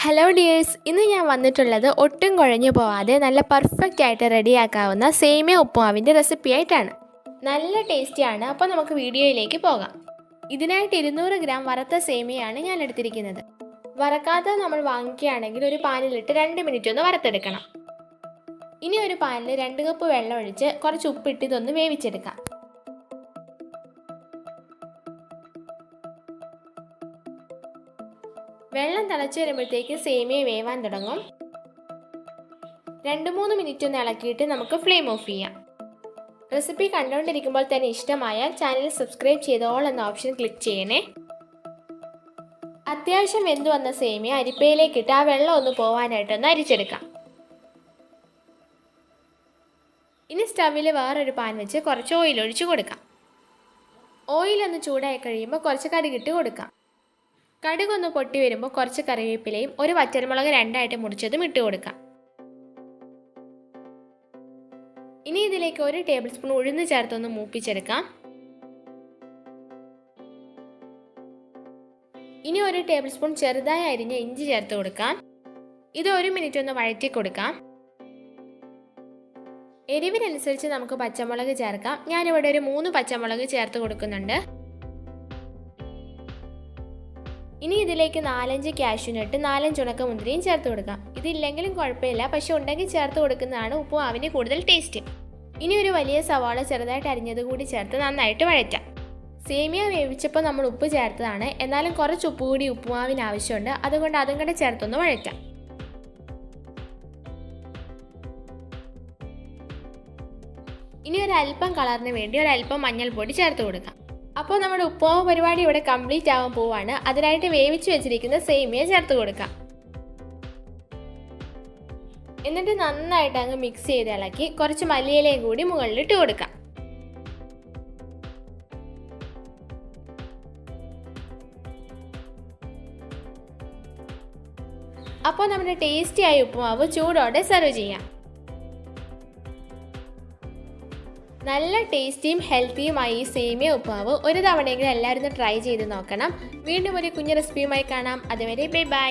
Hello dears, ഇന്ന് ഞാൻ വന്നിട്ടുള്ളത് ഒട്ടും കുഴഞ്ഞു പോവാതെ നല്ല പെർഫെക്റ്റ് ആയിട്ട് റെഡിയാക്കാവുന്ന സേമിയ ഉപ്പുമാവിൻ്റെ റെസിപ്പി ആയിട്ടാണ്. നല്ല ടേസ്റ്റിയാണ്. അപ്പോൾ നമുക്ക് വീഡിയോയിലേക്ക് പോകാം. ഇതിനായിട്ട് 200 ഗ്രാം വറുത്ത സേമിയയാണ് ഞാൻ എടുത്തിരിക്കുന്നത്. വറക്കാതെ നമ്മൾ വാങ്ങിക്കുകയാണെങ്കിൽ ഒരു പാനിലിട്ട് 2 മിനിറ്റ് ഒന്ന് വറുത്തെടുക്കണം. ഇനി ഒരു പാനിൽ 2 കപ്പ് വെള്ളം ഒഴിച്ച് കുറച്ച് ഉപ്പിട്ട് ഇതൊന്ന് വേവിച്ചെടുക്കാം. വെള്ളം തിളച്ച് വരുമ്പോഴത്തേക്ക് സേമിയ വേവാൻ തുടങ്ങും. 2-3 മിനിറ്റ് ഒന്ന് ഇളക്കിയിട്ട് നമുക്ക് ഫ്ലെയിം ഓഫ് ചെയ്യാം. റെസിപ്പി കണ്ടുകൊണ്ടിരിക്കുമ്പോൾ തന്നെ ഇഷ്ടമായാൽ ചാനൽ സബ്സ്ക്രൈബ് ചെയ്ത് ഓൾ എന്ന ഓപ്ഷൻ ക്ലിക്ക് ചെയ്യണേ. അത്യാവശ്യം വെന്തു വന്ന സേമിയ അരിപ്പയിലേക്കിട്ട് ആ വെള്ളം ഒന്ന് പോവാനായിട്ടൊന്ന് അരിച്ചെടുക്കാം. ഇനി സ്റ്റവിൽ വേറൊരു പാൻ വെച്ച് കുറച്ച് ഓയിൽ ഒഴിച്ച് കൊടുക്കാം. ഓയിൽ ഒന്ന് ചൂടായി കഴിയുമ്പോൾ കുറച്ച് കടുകിട്ട് കൊടുക്കാം. കടുകൊന്ന് പൊട്ടി വരുമ്പോൾ കുറച്ച് കറിവേപ്പിലയും ഒരു വറ്റൽമുളക് 2ആയിട്ട് മുറിച്ചതും ഇട്ട് കൊടുക്കാം. ഇനി ഇതിലേക്ക് 1 ടേബിൾ സ്പൂൺ ഉഴുന്ന് ചേർത്തൊന്ന് മൂപ്പിച്ചെടുക്കാം. ഇനി 1 ടേബിൾ സ്പൂൺ ചെറുതായി അരിഞ്ഞ ഇഞ്ചി ചേർത്ത് കൊടുക്കാം. ഇത് 1 മിനിറ്റ് ഒന്ന് വഴറ്റി കൊടുക്കാം. എരിവിനനുസരിച്ച് നമുക്ക് പച്ചമുളക് ചേർക്കാം. ഞാനിവിടെ ഒരു 3 പച്ചമുളക് ചേർത്ത് കൊടുക്കുന്നുണ്ട്. ഇനി ഇതിലേക്ക് 4-5 കാഷ്യൂനട്ട് 4-5 ഉണക്കമുന്തിരിയും ചേർത്ത് കൊടുക്കാം. ഇതില്ലെങ്കിലും കുഴപ്പമില്ല, പക്ഷെ ഉണ്ടെങ്കിൽ ചേർത്ത് കൊടുക്കുന്നതാണ് ഉപ്പുമാവിന് കൂടുതൽ ടേസ്റ്റ്. ഇനി ഒരു വലിയ സവാള ചെറുതായിട്ട് അരിഞ്ഞത് കൂടി ചേർത്ത് നന്നായിട്ട് വഴറ്റാം. സേമിയ വേവിച്ചപ്പോൾ നമ്മൾ ഉപ്പ് ചേർത്തതാണ്, എന്നാലും കുറച്ച് ഉപ്പ് കൂടി ഉപ്പുമാവിന് ആവശ്യമുണ്ട്. അതുകൊണ്ട് അതും കൂടെ ചേർത്തൊന്ന് വഴറ്റാം. ഇനി ഒരല്പം കളറിന് വേണ്ടി ഒരല്പം മഞ്ഞൾപ്പൊടി ചേർത്ത് കൊടുക്കാം. അപ്പോൾ നമ്മുടെ ഉപ്പുമാവ് പരിപാടി ഇവിടെ കംപ്ലീറ്റ് ആവാൻ പോവാണ്. അതിനായിട്ട് വേവിച്ച് വെച്ചിരിക്കുന്ന സേമിയ ചേർത്ത് കൊടുക്കാം. എന്നിട്ട് നന്നായിട്ട് അങ്ങ് മിക്സ് ചെയ്ത് ഇളക്കി കുറച്ച് മല്ലിയിലയും കൂടി മുകളിലിട്ട് കൊടുക്കാം. അപ്പോൾ നമ്മുടെ ടേസ്റ്റിയായ ഉപ്പുമാവ് ചൂടോടെ സെർവ് ചെയ്യാം. നല്ല ടേസ്റ്റിയും ഹെൽത്തിയുമായി ഈ സേമിയ ഉപ്പുമാവ് ഒരു തവണയെങ്കിലും എല്ലാവരും ട്രൈ ചെയ്ത് നോക്കണം. വീണ്ടും ഒരു കുഞ്ഞു റെസിപ്പിയുമായി കാണാം. അതുവരെ ബൈ ബൈ.